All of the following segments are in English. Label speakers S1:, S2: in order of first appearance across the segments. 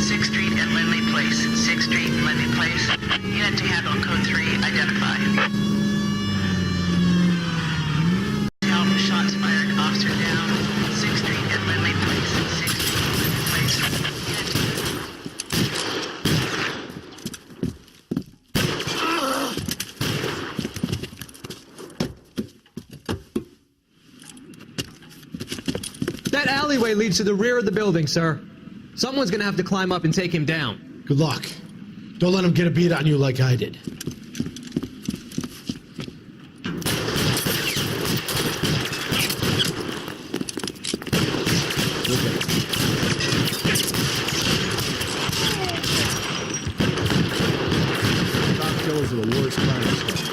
S1: 6th Street and Lindley Place. 6th Street and Lindley Place. Unit to handle code 3, identify. Help, shots fired, officer down. 6th Street and Lindley Place. 6th Street and Lindley Place.
S2: That alleyway leads to the rear of the building, sir. Someone's gonna have to climb up and take him down.
S3: Good luck. Don't let him get a beat on you like I did.
S4: Cop killers are the worst kind of stuff.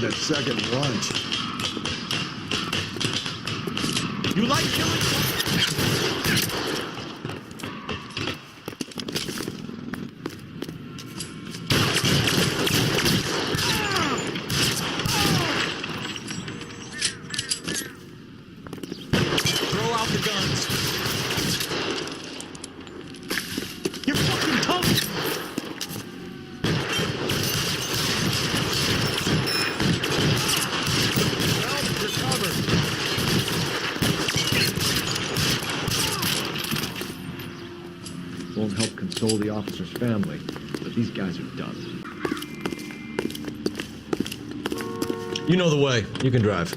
S4: That second lunch.
S3: You like killing? Throw out the guns. You're fucking toast.
S4: Won't help console the officer's family, but these guys are done.
S5: You know the way. You can drive.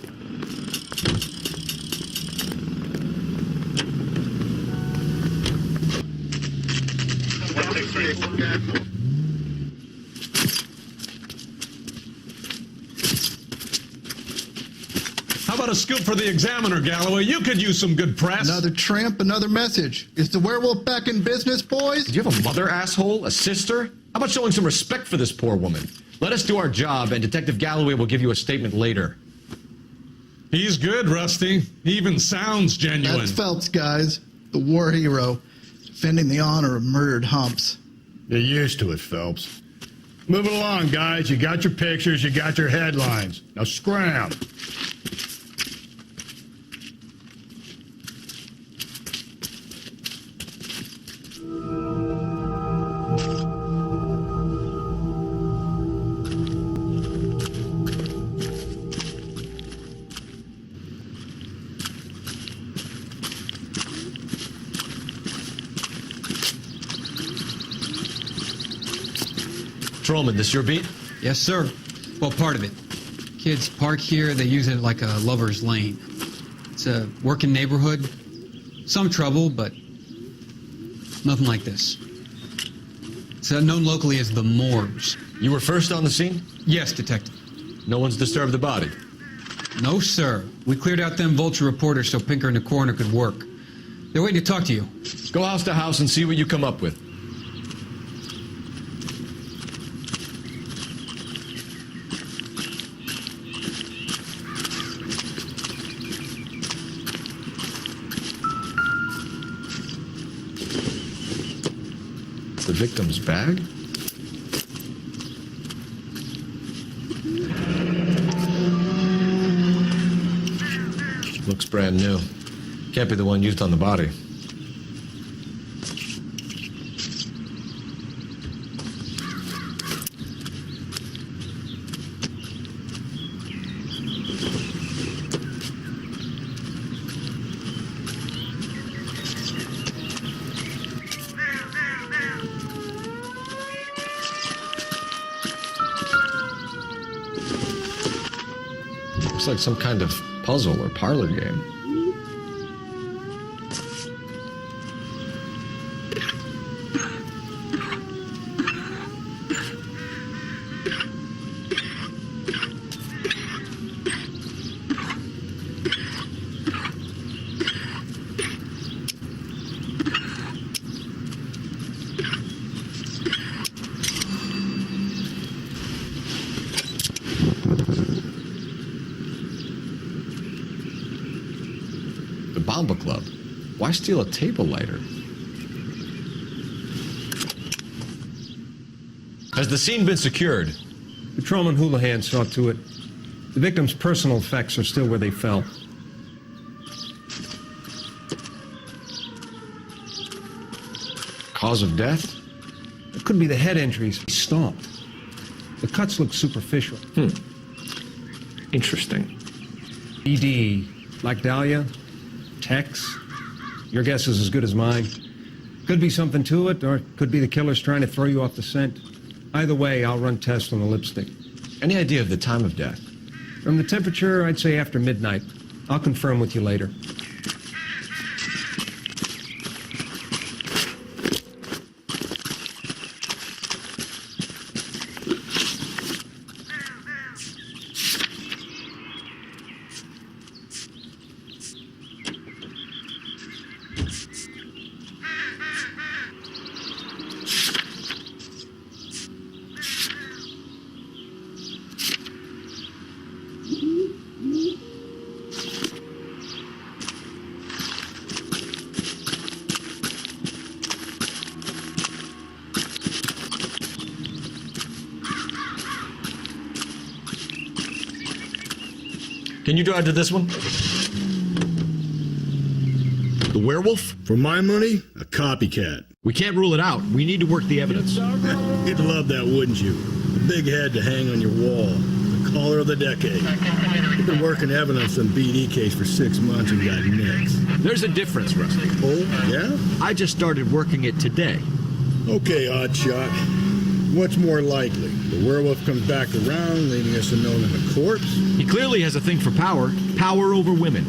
S6: How about a scoop for the Examiner, Galloway? You could use some good press.
S7: Another tramp, another message. Is the werewolf back in business, boys?
S5: Do you have a mother, asshole? A sister? How about showing some respect for this poor woman? Let us do our job, and Detective Galloway will give you a statement later.
S6: He's good, Rusty. He even sounds genuine.
S7: That's Phelps, guys. The war hero. Defending the honor of murdered humps.
S8: You're used to it, Phelps. Move it along, guys. You got your pictures, you got your headlines. Now scram.
S5: Patrolman, this your beat?
S9: Yes, sir. Well, part of it. Kids park here, they use it like a lover's lane. It's a working neighborhood. Some trouble, but nothing like this. It's known locally as the Moors.
S5: You were first on the scene?
S9: Yes, Detective.
S5: No one's disturbed the body?
S9: No, sir. We cleared out them vulture reporters so Pinker and the coroner could work. They're waiting to talk to you.
S5: Go house to house and see what you come up with. The victim's bag? Looks brand new. Can't be the one used on the body. Looks like some kind of puzzle or parlor game. Samba Club. Why steal a table lighter? Has the scene been secured?
S6: Patrolman Houlihan saw to it. The victim's personal effects are still where they fell.
S5: Cause of death?
S6: It could be the head injuries. He stomped. The cuts look superficial.
S5: Interesting.
S6: ED, like Dahlia, Tex. Your guess is as good as mine. Could be something to it, or it could be the killer's trying to throw you off the scent. Either way, I'll run tests on the lipstick.
S5: Any idea of the time of death?
S6: From the temperature, I'd say after midnight. I'll confirm with you later.
S5: Can you drive to this one? The werewolf?
S8: For my money, a copycat.
S5: We can't rule it out. We need to work the evidence.
S8: You'd love that, wouldn't you? A big head to hang on your wall. The caller of the decade. You've been working evidence on BD case for 6 months and got nicks.
S5: There's a difference, Rusty.
S8: Oh, yeah?
S5: I just started working it today.
S8: Okay, oddshot. What's more likely? The werewolf comes back around, leaving us unknown in a corpse?
S5: He clearly has a thing for power. Power over women.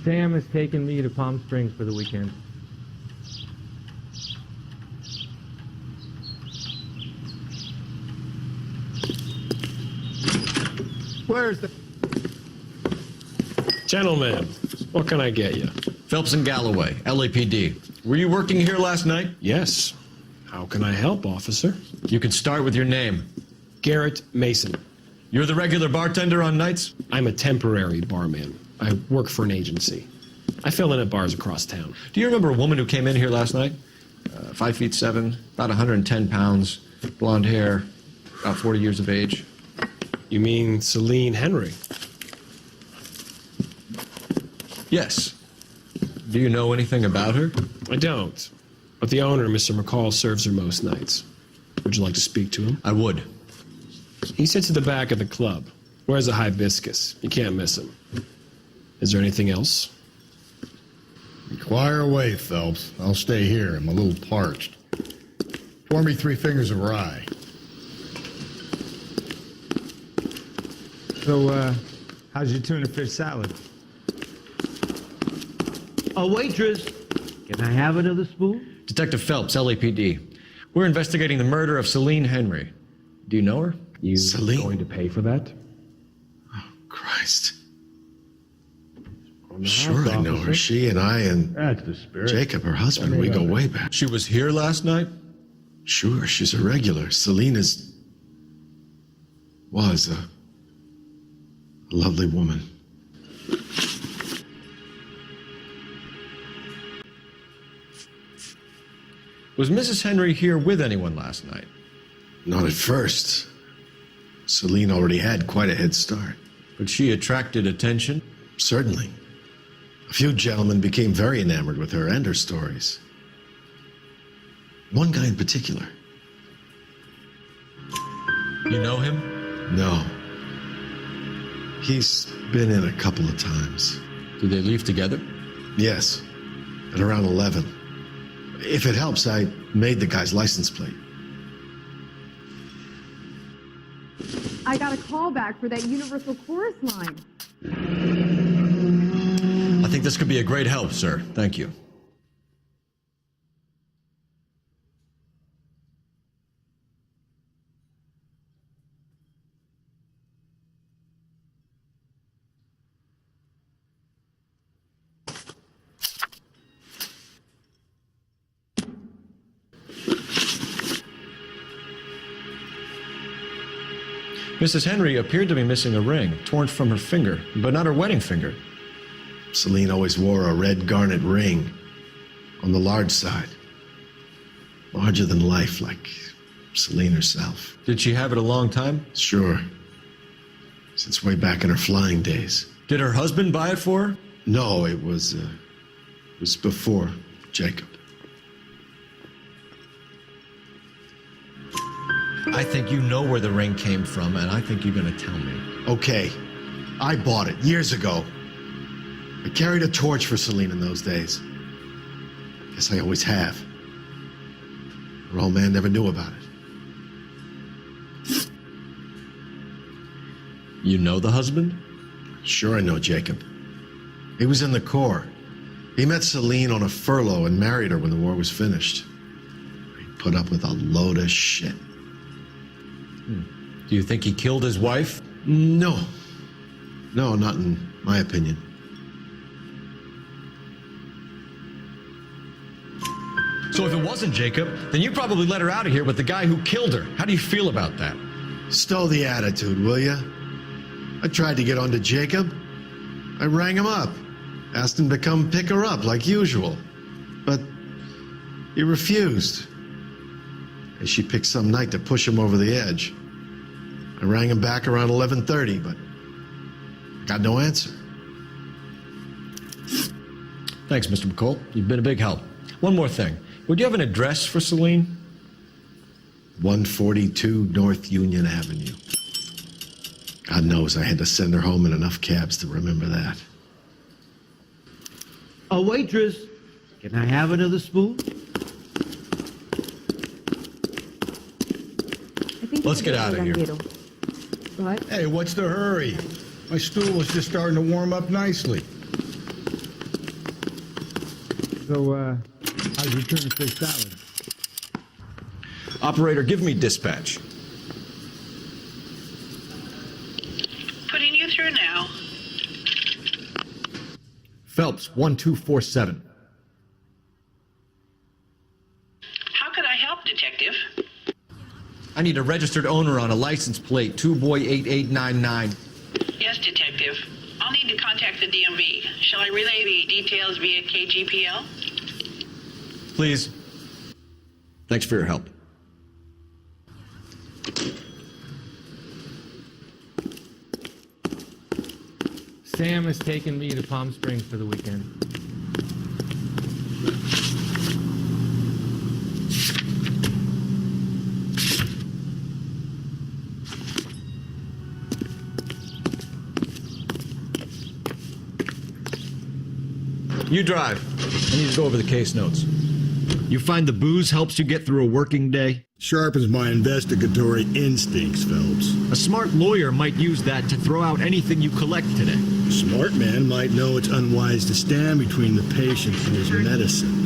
S2: Sam has taken me to Palm Springs for the weekend.
S3: Where's the... Gentlemen, what can I get you?
S5: Phelps and Galloway, LAPD. Were you working here last night?
S3: Yes. How can I help, officer?
S5: You can start with your name.
S3: Garrett Mason.
S5: You're the regular bartender on nights?
S3: I'm a temporary barman. I work for an agency. I fill in at bars across town.
S5: Do you remember a woman who came in here last night? 5'7", about 110 pounds, blonde hair, about 40 years of age.
S3: You mean Celine Henry?
S5: Yes. Do you know anything about her?
S3: I don't. But the owner, Mr. McCall, serves her most nights. Would you like to speak to him?
S5: I would.
S3: He sits at the back of the club. Wears a hibiscus. You can't miss him. Is there anything else?
S8: Inquire away, Phelps. I'll stay here. I'm a little parched. Pour me 3 fingers of rye.
S10: So, how's your tuna fish salad?
S11: A waitress, can I have another spoon?
S5: Detective Phelps, LAPD. We're investigating the murder of Celine Henry. Do you know her?
S4: You
S10: Celine?
S4: going to pay for that?
S10: Christ.
S11: Sure, I know her. She and I and
S8: That's the spirit.
S11: Jacob, her husband, we go way back.
S5: She was here last night?
S11: Sure, she's a regular. Celine was a lovely woman.
S5: Was Mrs. Henry here with anyone last night?
S11: Not at first. Celine already had quite a head start.
S5: But she attracted attention?
S11: Certainly. A few gentlemen became very enamored with her and her stories. One guy in particular.
S5: You know him?
S11: No. He's been in a couple of times.
S5: Did they leave together?
S11: Yes, at around 11. If it helps, I made the guy's license plate.
S12: I got a call back for that Universal Chorus line.
S5: I think this could be a great help, sir. Thank you. Mrs. Henry appeared to be missing a ring, torn from her finger, but not her wedding finger.
S11: Celine always wore a red garnet ring on the large side. Larger than life, like Celine herself.
S5: Did she have it a long time?
S11: Sure. Since way back in her flying days.
S5: Did her husband buy it for her?
S11: No, it was before Jacob.
S5: I think you know where the ring came from, and I think you're going to tell me.
S11: Okay, I bought it years ago. I carried a torch for Celine in those days. Guess I always have. Her old man never knew about it.
S5: You know the husband?
S11: Sure I know Jacob. He was in the Corps. He met Celine on a furlough and married her when the war was finished. He put up with a load of shit.
S5: Do you think he killed his wife?
S11: No. No, not in my opinion.
S5: So if it wasn't Jacob, then you probably let her out of here with the guy who killed her. How do you feel about that?
S11: Stow the attitude, will ya? I tried to get onto Jacob. I rang him up. Asked him to come pick her up like usual. But he refused. And she picked some night to push him over the edge. I rang him back around 11:30, but I got no answer.
S5: Thanks, Mr. McCall. You've been a big help. One more thing. Would you have an address for Celine?
S11: 142 North Union Avenue. God knows I had to send her home in enough cabs to remember that.
S13: A waitress, can I have another spoon?
S5: Let's get out of here.
S12: What?
S8: Hey, what's the hurry? My stool was just starting to warm up nicely.
S10: So, how's your tuna fish salad?
S5: Operator, give me dispatch.
S1: Putting you through now.
S5: Phelps, 1247.
S1: How could I help, Detective?
S5: I need a registered owner on a license plate, 2boy8899.
S1: Yes, Detective. I'll need to contact the DMV. Shall I relay the details via KGPL?
S5: Please. Thanks for your help.
S2: Sam has taken me to Palm Springs for the weekend.
S5: You drive. I need to go over the case notes. You find the booze helps you get through a working day?
S8: Sharpens my investigatory instincts, Phelps.
S5: A smart lawyer might use that to throw out anything you collect today.
S8: A smart man might know it's unwise to stand between the patient and his medicine.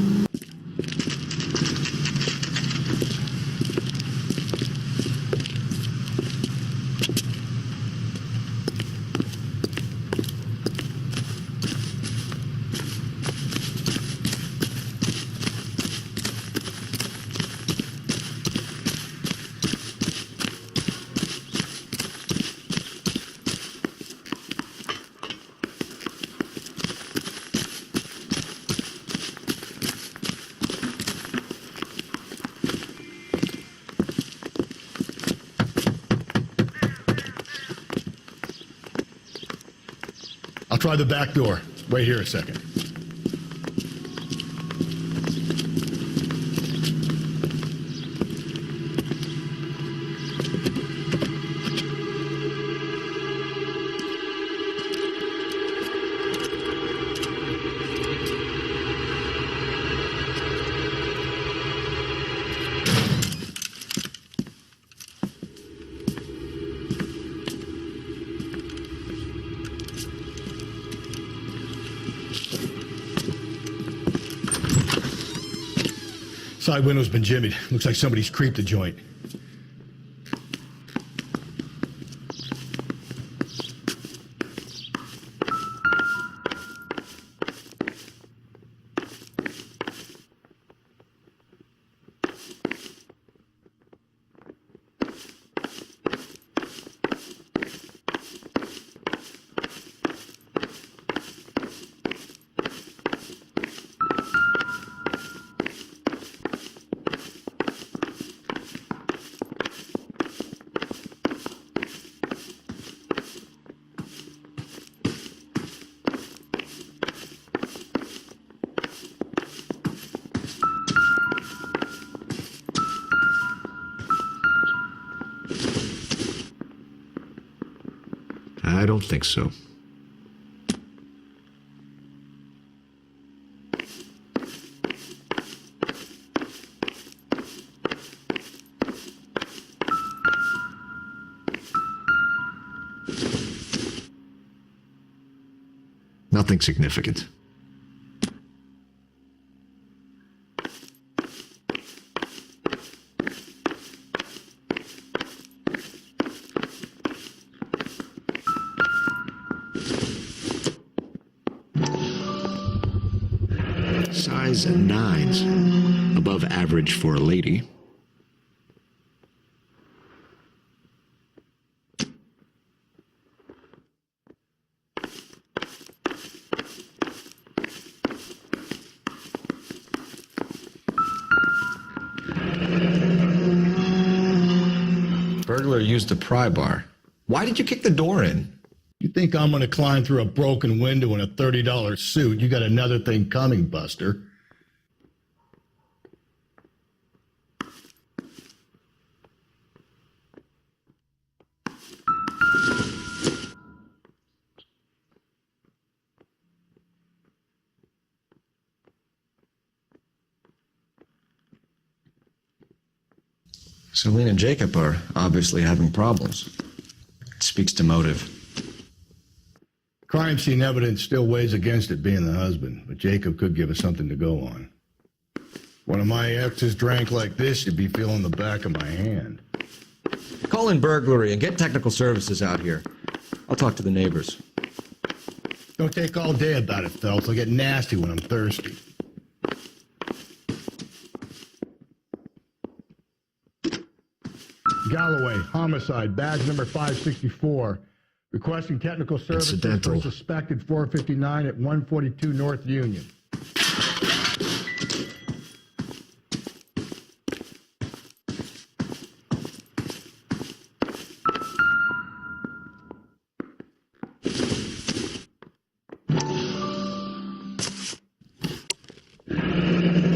S8: I'll try the back door. Wait here a second. Side window's been jimmied. Looks like somebody's creeped the joint.
S11: don't think so. Nothing significant. Size 9s, above average for a lady.
S5: Burglar used a pry bar. Why did you kick the door in?
S8: You think I'm going to climb through a broken window in a $30 suit? You got another thing coming, Buster.
S5: Celine and Jacob are obviously having problems. It speaks to motive.
S8: Crime scene evidence still weighs against it being the husband, but Jacob could give us something to go on. One of my exes drank like this, you'd be feeling the back of my hand.
S5: Call in burglary and get technical services out here. I'll talk to the neighbors.
S8: Don't take all day about it, Phelps. I'll get nasty when I'm thirsty. Galloway, homicide, badge number 564. Requesting technical services
S11: Incidental.
S8: for suspected 459 at 142 North Union.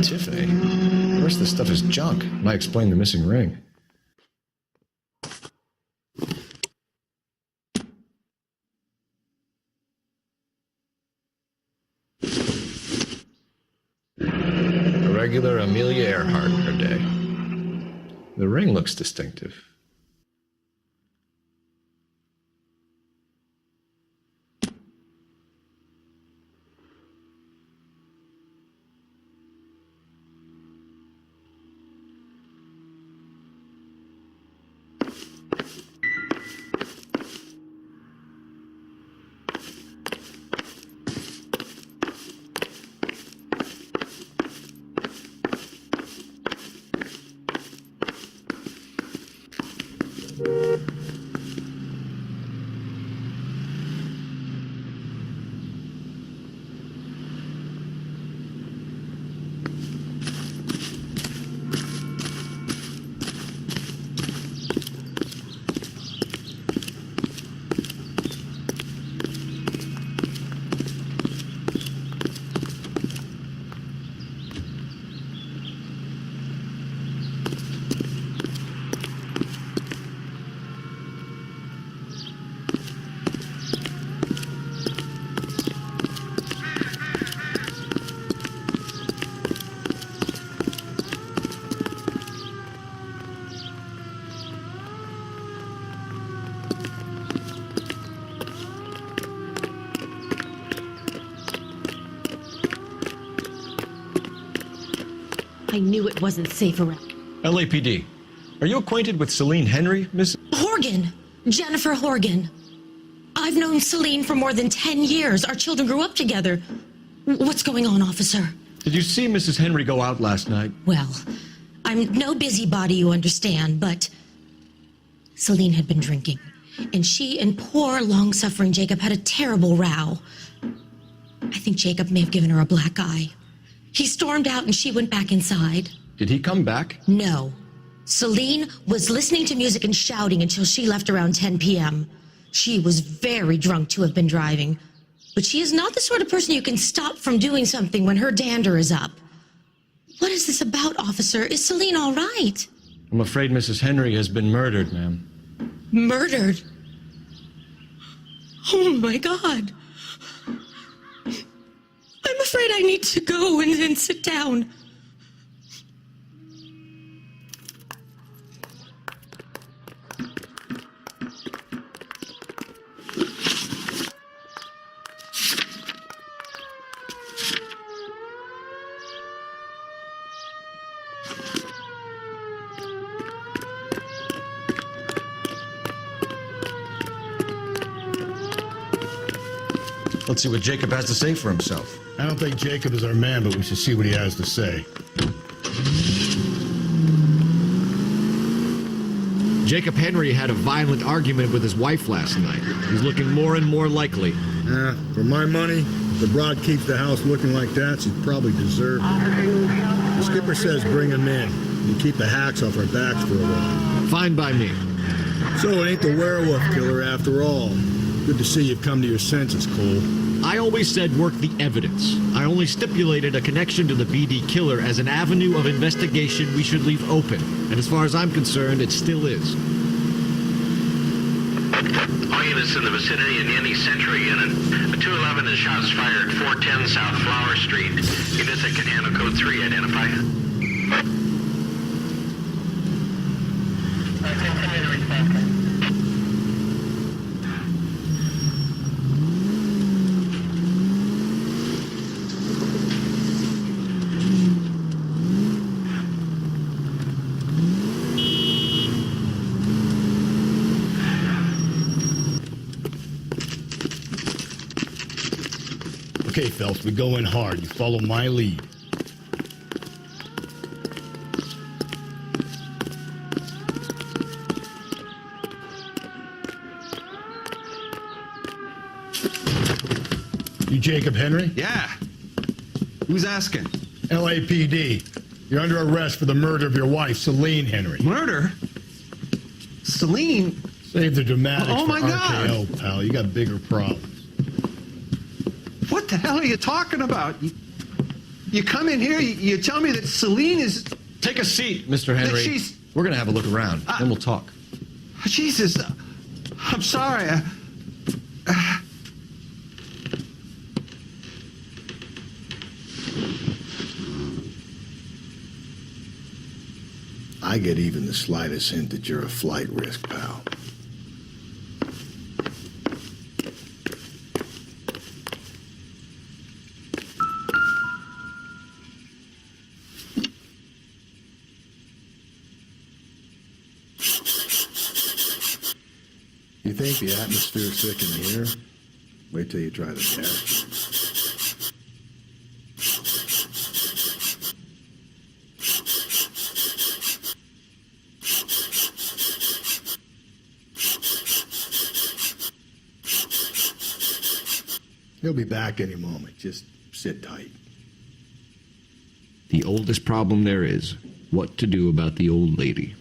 S5: Tiffany, the rest of the stuff is junk. Might explain the missing ring. A regular Amelia Earhart in her day. The ring looks distinctive.
S14: I knew it wasn't safe around.
S5: LAPD. Are you acquainted with Celine Henry, Miss?
S14: Horgan! Jennifer Horgan. I've known Celine for more than 10 years. Our children grew up together. What's going on, officer?
S5: Did you see Mrs. Henry go out last night?
S14: Well, I'm no busybody, you understand, but Celine had been drinking, and she and poor, long-suffering Jacob had a terrible row. I think Jacob may have given her a black eye. He stormed out and she went back inside.
S5: Did he come back?
S14: No. Celine was listening to music and shouting until she left around 10 p.m. She was very drunk to have been driving, but she is not the sort of person you can stop from doing something when her dander is up. What is this about, officer? Is Celine all right?
S5: I'm afraid Mrs. Henry has been murdered, ma'am.
S14: Murdered? Oh my God. I'm afraid I need to go and sit down.
S5: Let's see what Jacob has to say for himself.
S8: I don't think Jacob is our man, but we should see what he has to say.
S5: Jacob Henry had a violent argument with his wife last night. He's looking more and more likely.
S8: For my money, if the broad keeps the house looking like that, she's probably deserved it. The skipper says bring him in and keep the hacks off our backs for a while.
S5: Fine by me.
S8: So it ain't the werewolf killer after all. Good to see you've come to your senses, Cole.
S5: I always said work the evidence. I only stipulated a connection to the BD killer as an avenue of investigation we should leave open. And as far as I'm concerned, it still is.
S15: All units in the vicinity in any Century unit. A 211 and shots fired 410 South Flower Street. Units that can handle code 3 identify.
S8: Okay, Phelps, we go in hard. You follow my lead. You Jacob Henry?
S16: Yeah. Who's asking?
S8: LAPD. You're under arrest for the murder of your wife, Celine Henry.
S16: Murder? Celine?
S8: Save the dramatics
S16: Oh, my
S8: for
S16: God.
S8: RKO, pal. You got bigger problems.
S16: What the hell are you talking about? You come in here, you tell me that Celine is...
S5: Take a seat, Mr. Henry.
S16: That she's...
S5: We're going to have a look around, then we'll talk.
S16: Jesus, I'm sorry.
S8: I get even the slightest hint that you're a flight risk, pal. You think the atmosphere's sick in here? Wait till you try the gas. He'll be back any moment. Just sit tight.
S5: The oldest problem there is what to do about the old lady.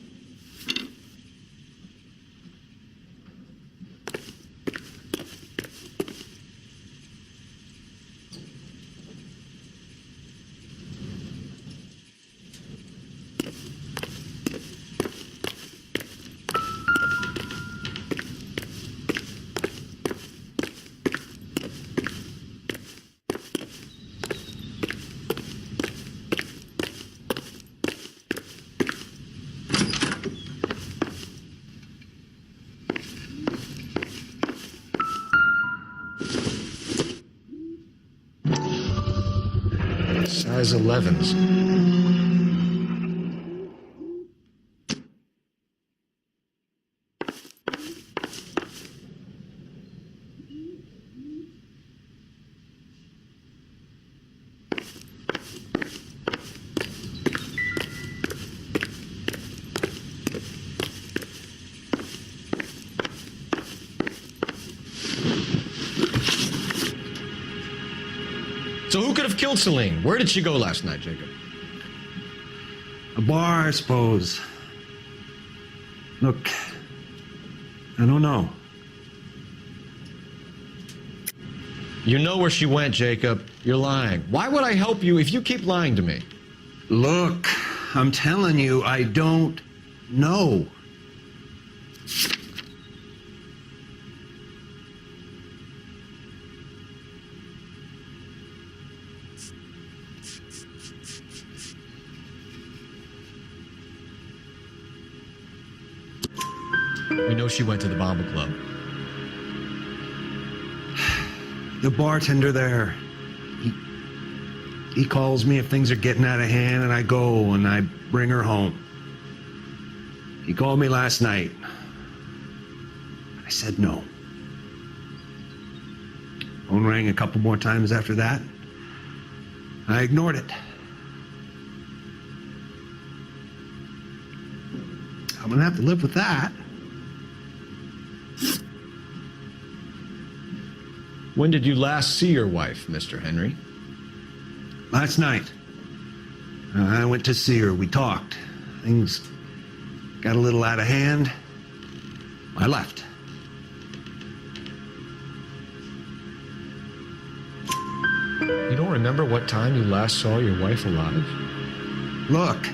S5: Size 11s. So who could have killed Celine? Where did she go last night, Jacob?
S16: A bar, I suppose. Look, I don't know.
S5: You know where she went, Jacob. You're lying. Why would I help you if you keep lying to me?
S16: Look, I'm telling you, I don't know.
S5: We know she went to the Bomba Club.
S6: The bartender there, he calls me if things are getting out of hand, and I go and I bring her home. He called me last night. I said no. Phone rang a couple more times after that. I ignored it. I'm gonna have to live with that.
S5: When did you last see your wife, Mr. Henry?
S6: Last night. I went to see her. We talked. Things got a little out of hand. I left.
S5: You don't remember what time you last saw your wife alive?
S6: Look,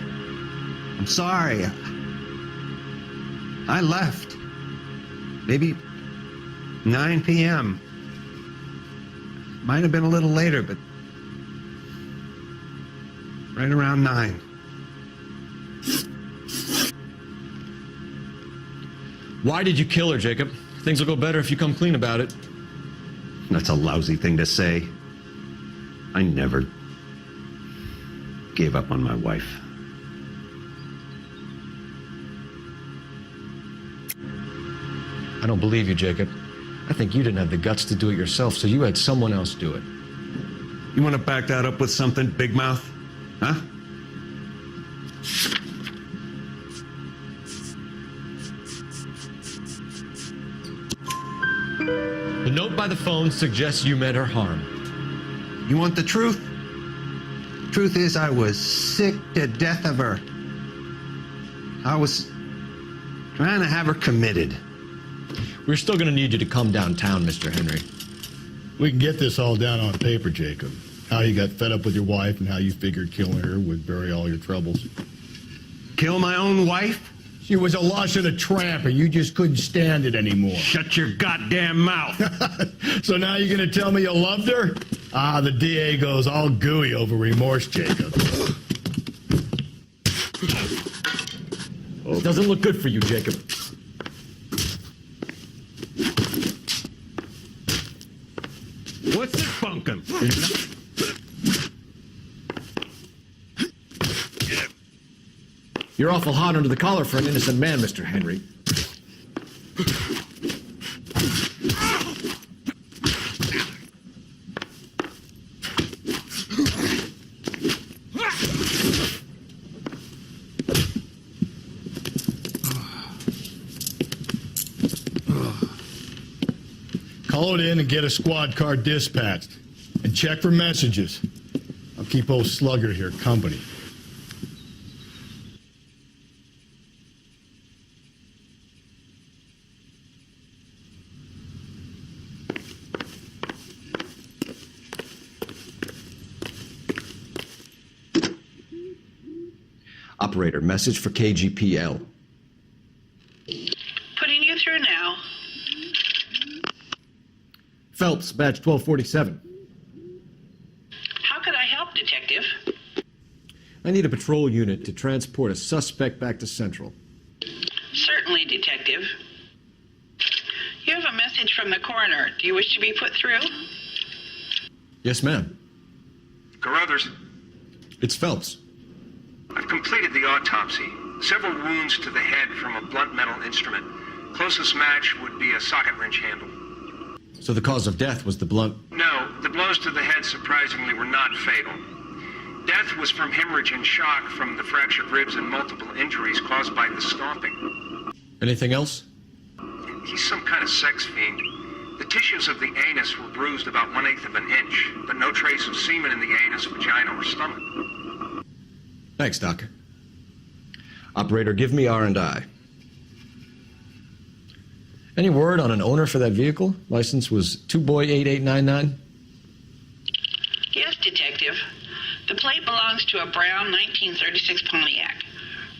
S6: I'm sorry. I left. Maybe 9 p.m. Might have been a little later, but right around 9.
S5: Why did you kill her, Jacob? Things will go better if you come clean about it.
S6: That's a lousy thing to say. I never gave up on my wife.
S5: I don't believe you, Jacob. I think you didn't have the guts to do it yourself, so you had someone else do it.
S6: You want to back that up with something, Big Mouth? Huh?
S5: The note by the phone suggests you meant her harm.
S6: You want the truth? Truth is, I was sick to death of her. I was trying to have her committed.
S5: We're still going to need you to come downtown, Mr. Henry.
S8: We can get this all down on paper, Jacob. How you got fed up with your wife and how you figured killing her would bury all your troubles.
S6: Kill my own wife?
S8: She was a lush and a tramp, and you just couldn't stand it anymore.
S6: Shut your goddamn mouth.
S8: So now you're going to tell me you loved her? Ah, the DA goes all gooey over remorse, Jacob.
S5: It doesn't look good for you, Jacob.
S6: What's this bunkum?
S5: You're awful hot under the collar for an innocent man, Mr. Henry.
S8: Call it in and get a squad car dispatched. And check for messages. I'll keep old Slugger here company.
S5: Operator, message for KGPL.
S1: Putting you through now.
S5: Phelps, badge 1247.
S1: How could I help, Detective?
S5: I need a patrol unit to transport a suspect back to Central.
S1: Certainly, Detective. You have a message from the coroner. Do you wish to be put through?
S5: Yes, ma'am.
S17: Carruthers,
S5: It's Phelps.
S17: I've completed the autopsy. Several wounds to the head from a blunt metal instrument. Closest match would be a socket wrench handle.
S5: So the cause of death was the blunt.
S17: No, the blows to the head surprisingly were not fatal. Death was from hemorrhage and shock from the fractured ribs and multiple injuries caused by the stomping.
S5: Anything else?
S17: He's some kind of sex fiend. The tissues of the anus were bruised about 1/8 of an inch, but no trace of semen in the anus, vagina, or stomach.
S5: Thanks, Doc. Operator, give me R&I. Any word on an owner for that vehicle? License was 2boy8899.
S1: Yes, Detective. The plate belongs to a brown 1936 Pontiac.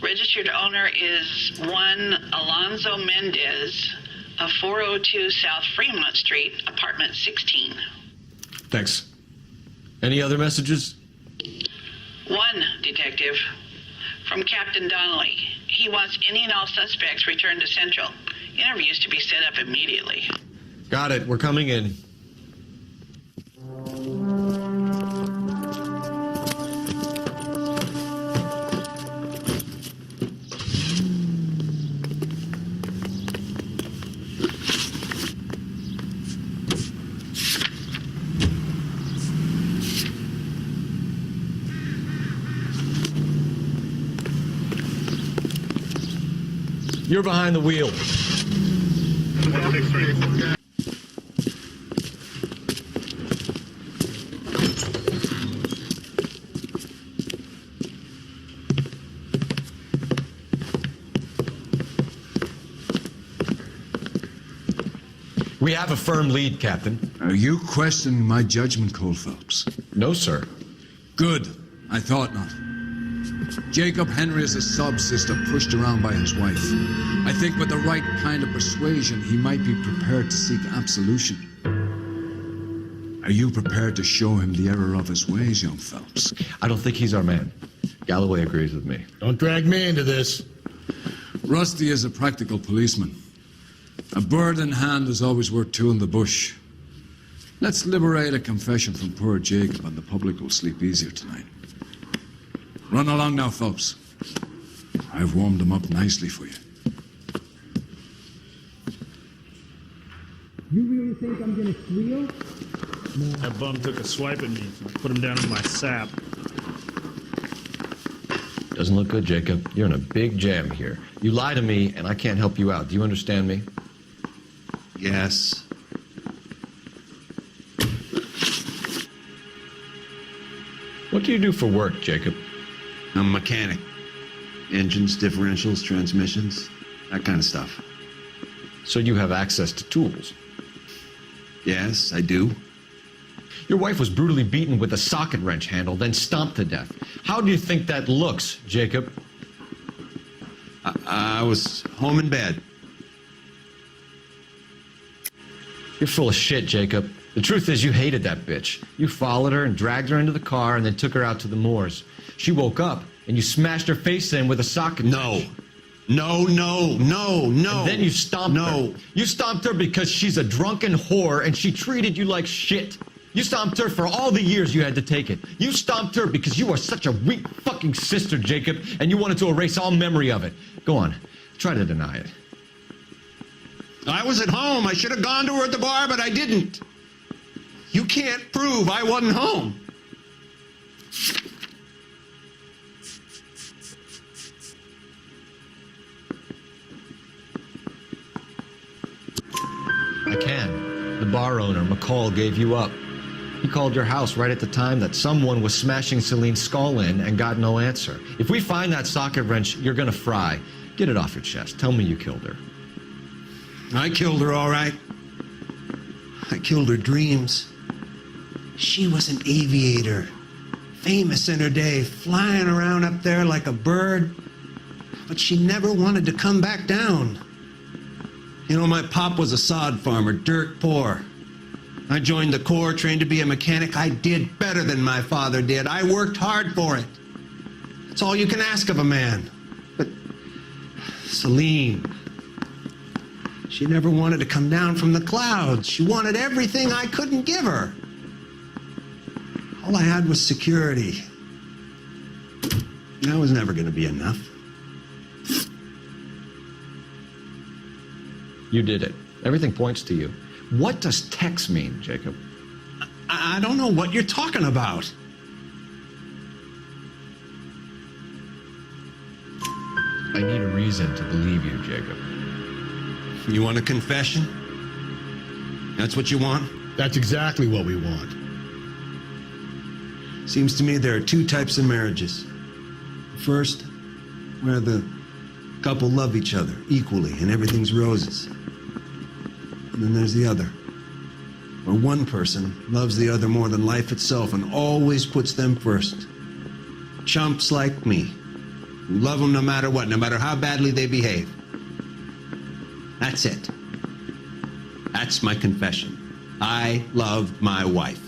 S1: Registered owner is one Alonzo Mendez of 402 South Fremont Street, apartment 16.
S5: Thanks. Any other messages?
S1: One, Detective. From Captain Donnelly. He wants any and all suspects returned to Central. Interviews to be set up immediately.
S11: Got it. We're coming in. You're behind the wheel. We have a firm lead, Captain.
S18: Are you questioning my judgment, Cole Phelps?
S11: No, sir.
S18: Good. I thought not. Jacob Henry is a sub-sister pushed around by his wife. I think with the right kind of persuasion, he might be prepared to seek absolution. Are you prepared to show him the error of his ways, young Phelps?
S11: I don't think he's our man. Galloway agrees with me.
S8: Don't drag me into this.
S18: Rusty is a practical policeman. A bird in hand is always worth two in the bush. Let's liberate a confession from poor Jacob, and the public will sleep easier tonight. Run along now, Phelps. I've warmed them up nicely for you.
S10: You really think I'm gonna squeal?
S19: That bum took a swipe at me, so I put him down in my sap.
S11: Doesn't look good, Jacob. You're in a big jam here. You lie to me, and I can't help you out. Do you understand me?
S20: Yes.
S11: What do you do for work, Jacob?
S20: I'm a mechanic. Engines, differentials, transmissions, that kind of stuff.
S11: So you have access to tools?
S20: Yes, I do.
S11: Your wife was brutally beaten with a socket wrench handle, then stomped to death. How do you think that looks, Jacob?
S20: I was home in bed.
S11: You're full of shit, Jacob. The truth is you hated that bitch. You followed her and dragged her into the car and then took her out to the moors. She woke up and you smashed her face in with a socket wrench.
S20: No.
S11: And then you stomped her. You stomped her because she's a drunken whore and she treated you like shit. You stomped her for all the years you had to take it. You stomped her because you are such a weak fucking sister, Jacob, and you wanted to erase all memory of it. Go on. Try to deny it.
S20: I was at home. I should have gone to her at the bar, but I didn't. You can't prove I wasn't home.
S11: I can. The bar owner, McCall, gave you up. He called your house right at the time that someone was smashing Celine's skull in and got no answer. If we find that socket wrench, you're gonna fry. Get it off your chest. Tell me you killed her.
S20: I killed her, all right. I killed her dreams. She was an aviator, famous in her day, flying around up there like a bird. But she never wanted to come back down. You know, my pop was a sod farmer, dirt poor. I joined the Corps, trained to be a mechanic. I did better than my father did. I worked hard for it. It's all you can ask of a man. But Celine, she never wanted to come down from the clouds. She wanted everything I couldn't give her. All I had was security. That was never going to be enough.
S11: You did it. Everything points to you. What does Tex mean, Jacob?
S20: I don't know what you're talking about.
S11: I need a reason to believe you, Jacob.
S20: You want a confession? That's what you want?
S8: That's exactly what we want.
S20: Seems to me there are two types of marriages. First, where the couple love each other equally and everything's roses. And then there's the other, where one person loves the other more than life itself and always puts them first. Chumps like me, who love them no matter what, no matter how badly they behave. That's it. That's my confession. I love my wife.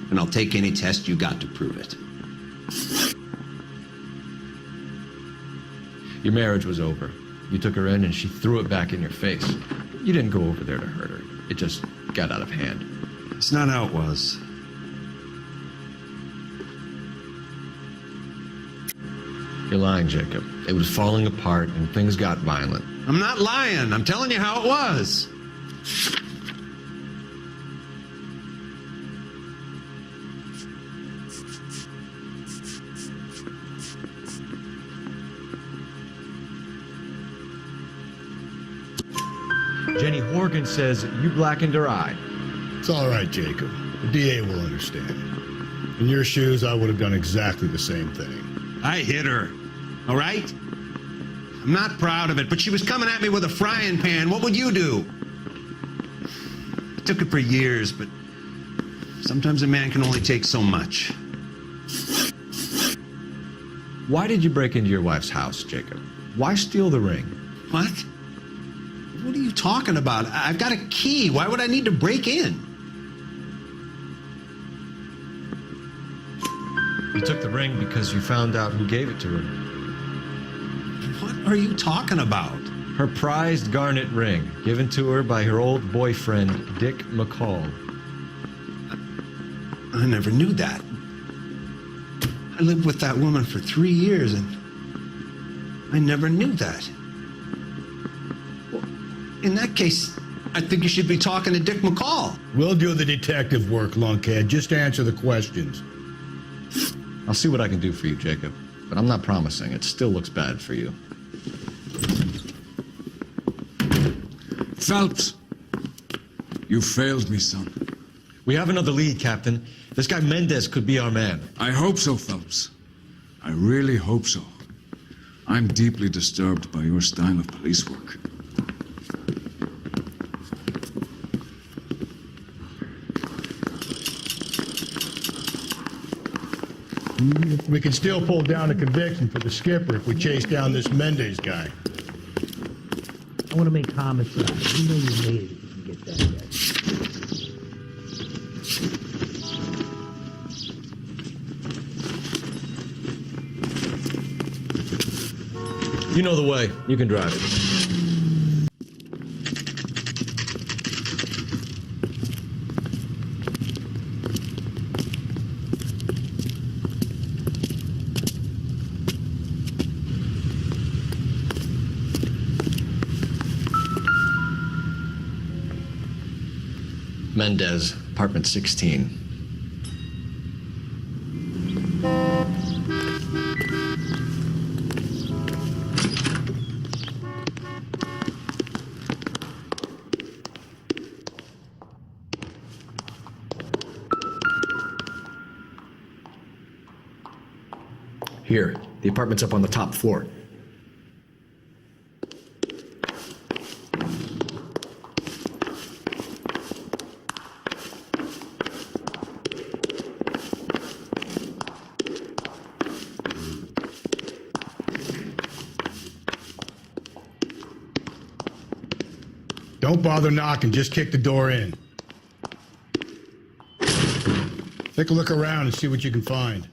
S20: And I'll take any test you got to prove it.
S11: Your marriage was over.
S4: You took her in and she threw it back in your face. You didn't go over there to hurt her. It just got out of hand.
S20: It's not how it was.
S4: You're lying, Jacob. It was falling apart and things got violent.
S20: I'm not lying. I'm telling you how it was.
S4: Jenny Horgan says you blackened her eye.
S8: It's all right, Jacob. The DA will understand. In your shoes, I would have done exactly the same thing.
S20: I hit her. All right? I'm not proud of it, but she was coming at me with a frying pan. What would you do? I took it for years, but sometimes a man can only take so much.
S4: Why did you break into your wife's house, Jacob? Why steal the ring?
S20: What? What are you talking about? I've got a key. Why would I need to break in?
S4: You took the ring because you found out who gave it to her.
S20: What are you talking about?
S4: Her prized garnet ring, given to her by her old boyfriend, Dick McCall.
S20: I never knew that. I lived with that woman for 3 years, and I never knew that. Well, in that case, I think you should be talking to Dick McCall.
S8: We'll do the detective work, lunkhead. Just answer the questions.
S4: I'll see what I can do for you, Jacob. But I'm not promising. It still looks bad for you.
S18: Phelps, you failed me, son.
S4: We have another lead, Captain. This guy Mendez could be our man.
S18: I hope so, Phelps. I really hope so. I'm deeply disturbed by your style of police work.
S8: We can still pull down a conviction for the skipper if we chase down this Mendez guy.
S13: I want to make comments on it. You know you made it if you can get that yet.
S4: You know the way. You can drive it. Mendez, apartment 16. Here, the apartment's up on the top floor.
S8: Don't bother knocking, just kick the door in. Take a look around and see what you can find.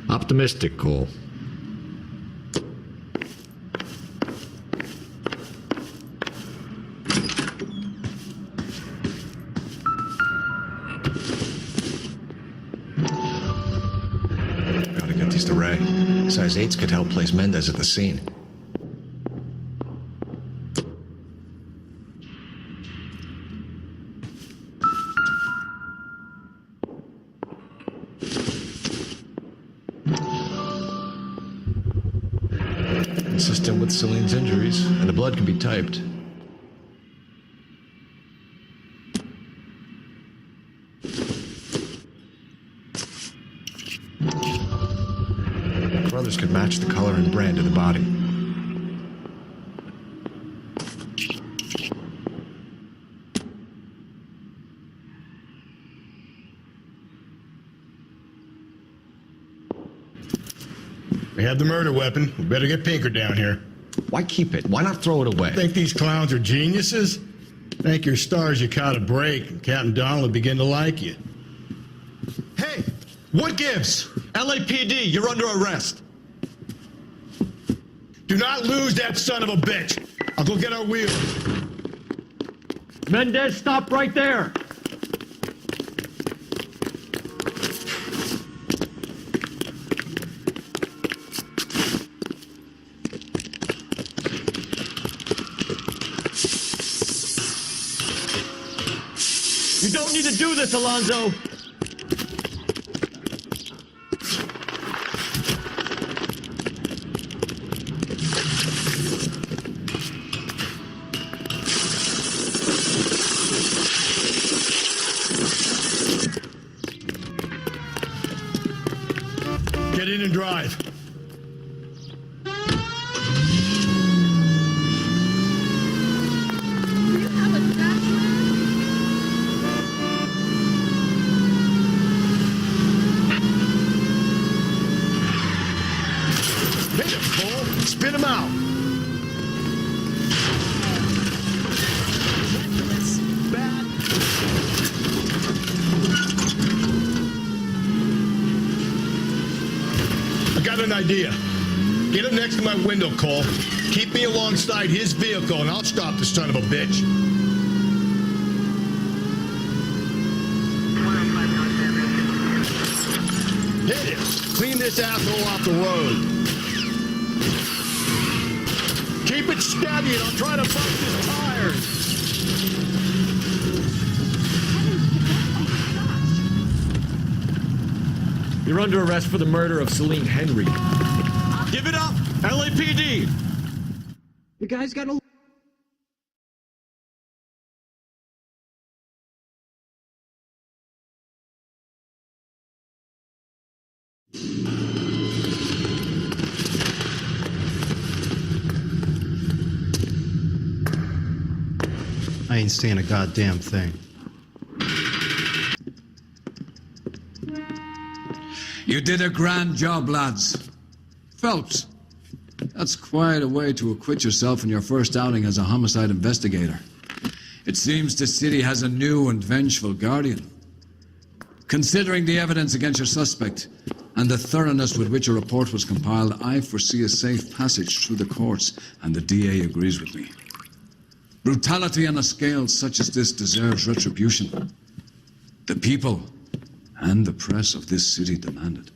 S5: Optimistic, Cole.
S4: Gotta get these to Ray. Size 8s could help place Mendez at the scene. Consistent with Celine's injuries, and the blood can be typed.
S20: colors could match the color and brand of the body.
S8: We have the murder weapon. We better get Pinker down here.
S4: Why keep it? Why not throw it away?
S8: Think these clowns are geniuses? Thank your stars you caught a break, and Captain Donald will begin to like you.
S5: Hey, what gives? LAPD, you're under arrest.
S8: Do not lose that son of a bitch. I'll go get our wheels.
S5: Mendez, stop right there. You don't need to do this, Alonzo.
S8: Get in and drive. Hit him, Cole. Spit him out. I got an idea. Get him next to my window, Cole. Keep me alongside his vehicle, and I'll stop the son of a bitch. Hit him. Clean this asshole off the road. Keep it steady, and I'll try to bust his tires.
S5: You're under arrest for the murder of Celine Henry. Give it up, LAPD!
S13: The guy's got a...
S21: I ain't seeing a goddamn thing.
S18: You did a grand job, lads. Phelps, that's quite a way to acquit yourself in your first outing as a homicide investigator. It seems the city has a new and vengeful guardian. Considering the evidence against your suspect and the thoroughness with which a report was compiled, I foresee a safe passage through the courts, and the DA agrees with me. Brutality on a scale such as this deserves retribution. The people and the press of this city demand it.